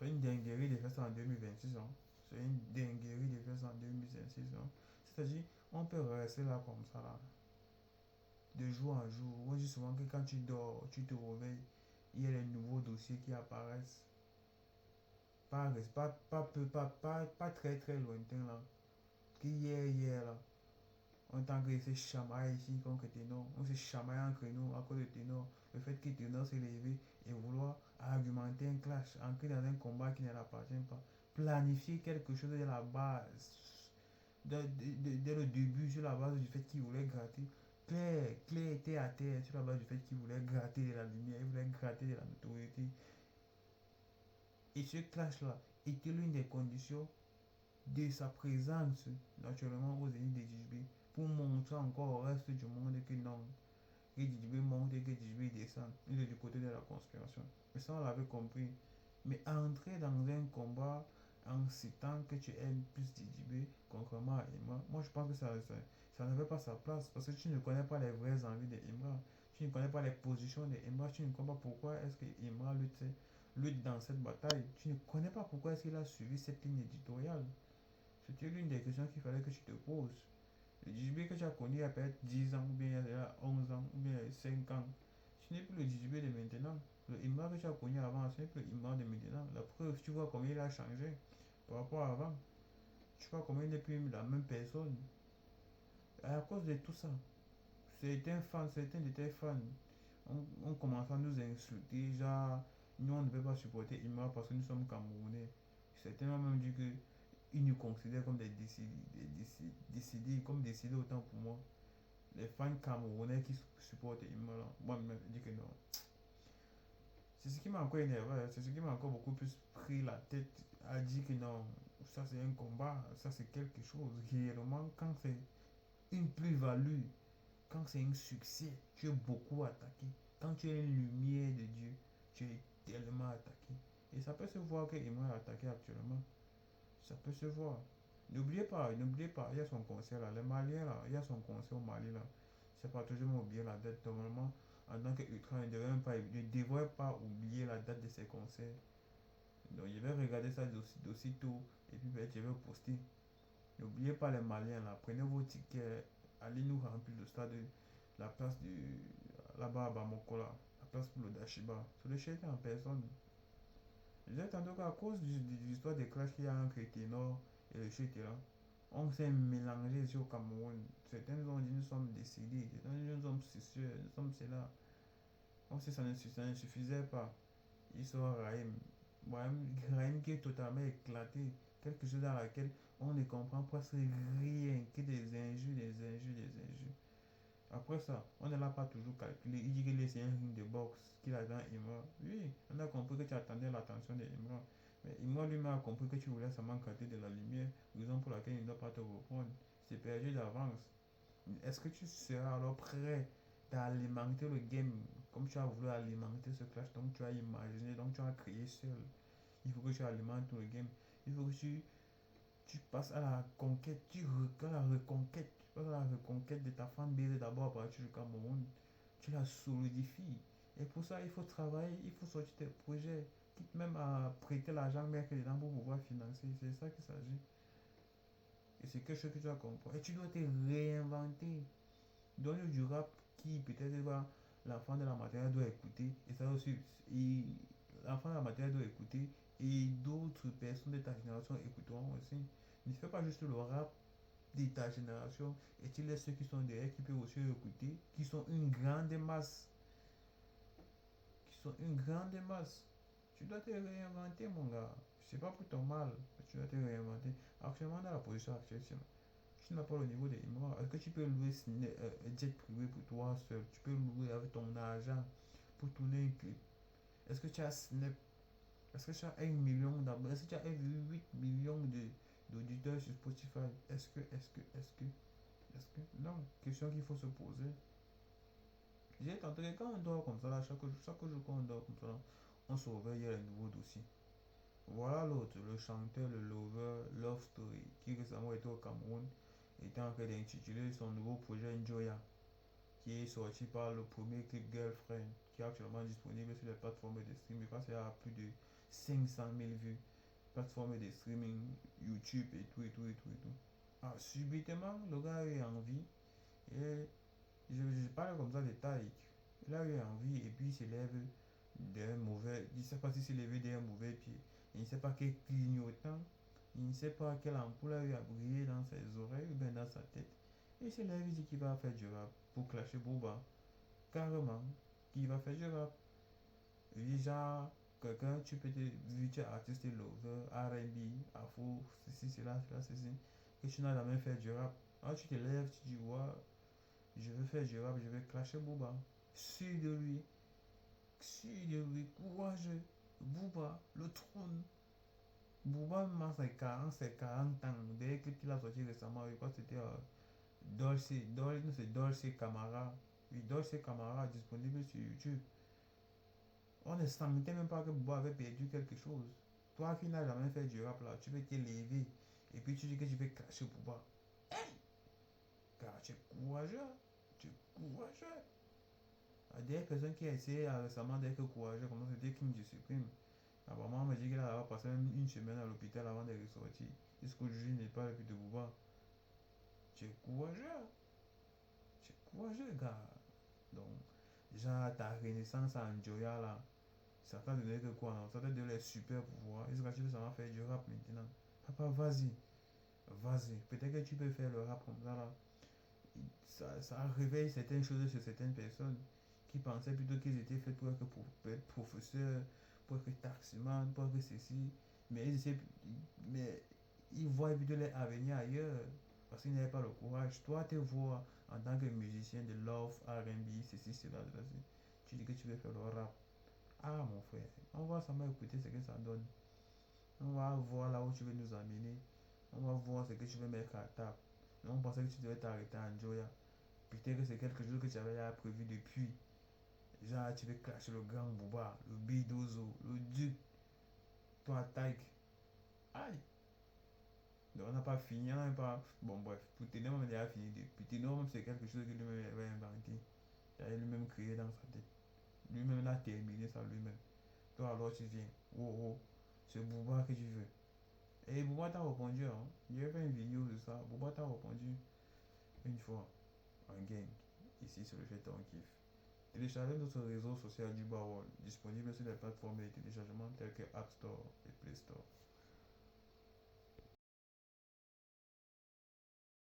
C'est une dinguerie de faire ça en 2026. Hein. C'est une dinguerie de faire ça en 2026. Hein. C'est-à-dire, on peut rester là comme ça, là, de jour en jour. On dit souvent que quand tu dors, tu te réveilles, il y a les nouveaux dossiers qui apparaissent. Pas très très lointain là. Hier là. En tant que se chamaille ici contre Ténor. On se chamaille entre nous à cause de Ténor. Le fait que Ténor s'est levé et vouloir argumenter un clash, entrer dans un combat qui ne l'appartient pas. Planifier quelque chose de la base. Dès le début, sur la base du fait qu'il voulait gratter. Claire était à terre sur la base du fait qu'il voulait gratter de la lumière, il voulait gratter de la notoriété. Et ce clash-là était l'une des conditions de sa présence naturellement aux Zénith de Djibouti pour montrer encore au reste du monde que non, que Djibouti monte et que Djibouti descend. Il est du côté de la conspiration. Mais ça, on l'avait compris. Mais entrer dans un combat en citant que tu aimes plus Djibouti, contrairement à Imra, moi je pense que ça n'avait pas sa place parce que tu ne connais pas les vraies envies de Imra. Tu ne connais pas les positions de Imra. Tu ne connais pas pourquoi est-ce que Imra lutte dans cette bataille. Tu ne connais pas pourquoi est-ce qu'il a suivi cette ligne éditoriale. C'était l'une des questions qu'il fallait que tu te poses. Le Djibouti que tu as connu il y a peut-être 10 ans, ou bien il y a 11 ans, ou bien il y a 5 ans, ce n'est plus le Djibouti de maintenant. Le Imra que tu as connu avant, ce n'est plus le Imra de maintenant. La preuve, tu vois comment il a changé par rapport à avant. Tu vois comment il n'est plus la même personne. À cause de tout ça, certains de tes fans ont commencé à nous insulter, genre, nous on ne peut pas supporter Imra parce que nous sommes Camerounais. Certains ont même dit que ils nous considèrent comme comme décidés autant pour moi. Les fans camerounais qui supportent Imran, moi je dis que non. C'est ce qui m'a encore énervé, hein. C'est ce qui m'a encore beaucoup plus pris la tête à dire que non, ça c'est un combat, ça c'est quelque chose. Réellement, quand c'est une plus-value, quand c'est un succès, tu es beaucoup attaqué. Quand tu es une lumière de Dieu, tu es tellement attaqué. Et ça peut se voir que Imran est attaqué actuellement. Ça peut se voir. N'oubliez pas, il y a son concert là, les Maliens là, il y a son concert au Mali là. C'est pas toujours oublier la date. Normalement, en tant qu'ultra, ne devrait pas oublier la date de ses concerts. Donc je vais regarder ça d'aussitôt et puis ben, je vais poster. N'oubliez pas les Maliens là, prenez vos tickets, allez nous remplir le stade, la place du, là-bas à Bamako là, la place pour le Dashiba. Sur le chèque en personne. Je disais tantôt qu'à cause de l'histoire des clashs qu'il y a entre Ténor et le Chute là, on s'est mélangé ici au Cameroun. Certains ont dit nous sommes décédés, certains ont dit nous sommes sûr, nous sommes cela. On sait que ça ne suffisait pas. Il sort Raïm. Raïm qui est totalement éclaté. Quelque chose dans laquelle on ne comprend presque rien que des injures, des injures, des injures. Après ça, on ne l'a pas toujours calculé. Il dit que c'est un ring de boxe qu'il a dans Imran. Oui, on a compris que tu attendais l'attention de Imran. Mais Imran lui-même a compris que tu voulais seulement gratter de la lumière, raison pour laquelle il ne doit pas te reprendre. C'est perdu d'avance. Est-ce que tu seras alors prêt d'alimenter le game comme tu as voulu alimenter ce clash, donc tu as imaginé, donc tu as créé seul. Il faut que tu alimentes le game. Il faut que tu passes à la conquête, à la reconquête, tu passes à la reconquête de ta fanbase d'abord à partir du Cameroun. Tu la solidifies. Et pour ça, il faut travailler, il faut sortir tes projets, quitte même à prêter l'argent mec dedans pour pouvoir financer. C'est ça qu'il s'agit. Et c'est quelque chose que tu dois comprendre. Et tu dois te réinventer. Donne du rap qui peut-être va l'enfant de la maternelle doit écouter. Et ça aussi, l'enfant de la maternelle doit écouter. Et d'autres personnes de ta génération écouteront aussi. Ne fais pas juste le rap de ta génération et tu laisses ceux qui sont derrière qui peuvent aussi écouter, qui sont une grande masse. Qui sont une grande masse. Tu dois te réinventer, mon gars. C'est pas pour ton mal, mais tu dois te réinventer. Actuellement, dans la position actuelle, tu n'as pas le niveau de Imran. Est-ce que tu peux louer un jet privé pour toi seul? Tu peux louer avec ton argent pour tourner un clip. Est-ce que tu as Snap? Est-ce que tu as 1 million d'abonnés? Est-ce que tu as 8 millions d'auditeurs sur Spotify? Est-ce que non, question qu'il faut se poser. J'ai tenté que quand on dort comme ça, là, chaque jour quand on dort comme ça, là, on se réveille, il y a un nouveau dossier. Voilà l'autre, le chanteur, le lover, Love Story, qui récemment était au Cameroun, était en train d'intituler son nouveau projet Njoya, qui est sorti par le premier clip Girlfriend, qui est actuellement disponible sur les plateformes de stream. Je pense qu'il y a plus de 500 000 vues. Plateforme de streaming, YouTube et tout, et tout, et tout, et tout. Ah, subitement, le gars a eu envie. Et je parle comme ça de taille. Il a eu envie et puis il s'élève d'un mauvais. Il ne sait pas si s'est levé d'un mauvais pied. Il ne sait pas quel clignotant. Il ne sait pas quelle ampoule a eu à briller dans ses oreilles ou bien dans sa tête. Et il s'élève, il dit qu'il va faire du rap pour clasher Booba. Carrément, qu'il va faire du rap. Déjà, quelqu'un, tu peux te vu, tu es artiste lover, R&B, Afro, ceci, cela, ceci, et tu n'as jamais fait du rap. Alors tu te lèves, tu dis, ouais, je veux faire du rap, je vais clasher Booba. Sûr de lui, courageux. Booba, le trône. Booba, maintenant, c'est 40 ans. Dès qu'il a sorti récemment, je crois que c'était non, c'est Dolce Camara. Oui, Dolce Camara, disponible sur YouTube. On ne sentait même pas que Booba avait perdu quelque chose. Toi qui n'as jamais fait du rap là, tu veux te lever et puis tu dis que tu veux cracher Booba. Car tu es courageux. Tu es courageux. Des personnes qui a essayé récemment d'être courageux, comme c'était Kim je supprime. Apparemment, on m'a dit qu'elle a passé même une semaine à l'hôpital avant de ressortir. Jusqu'aujourd'hui, il n'est pas le plus de Booba. Tu es courageux. Tu es courageux, gars. Donc, déjà, ta renaissance à Njoya là, ça t'a donné que quoi, non? Ça t'a donné les super pouvoirs. Est-ce que tu veux savoir faire du rap maintenant? Papa, vas-y. Vas-y. Peut-être que tu peux faire le rap comme ça là. Ça réveille certaines choses chez certaines personnes qui pensaient plutôt qu'ils étaient faits pour être professeurs, pour être taximan, pour être ceci. Mais mais ils voient plutôt leur avenir ailleurs parce qu'ils n'avaient pas le courage. Toi, te vois en tant que musicien de love, R&B, ceci, cela, cela. Tu dis que tu veux faire le rap. Ah, mon frère, on va seulement écouter ce que ça donne. On va voir là où tu veux nous amener. On va voir ce que tu veux mettre à table. On pensait que tu devais t'arrêter à Njoya. Peut-être que c'est quelque chose que tu avais déjà prévu depuis. Genre, tu veux clasher le grand Booba, le Bidozo, le Duc, toi, Taïk. Aïe! Donc, on n'a pas fini, on n'a pas. Bon, bref, pour Ténor, on a déjà fini depuis. Ténor, même, c'est quelque chose que lui-même avait inventé. Il avait lui-même créé dans sa tête. Lui-même l'a terminé ça lui-même. Toi, alors, tu viens. Oh, oh, c'est Booba que tu veux. Et Booba t'a répondu, hein. Il y avait fait une vidéo de ça. Booba t'a répondu une fois en gang. Ici, sur le fait ton kiff. Téléchargez notre réseau social du Bawol, disponible sur les plateformes de téléchargement telles que App Store et Play Store.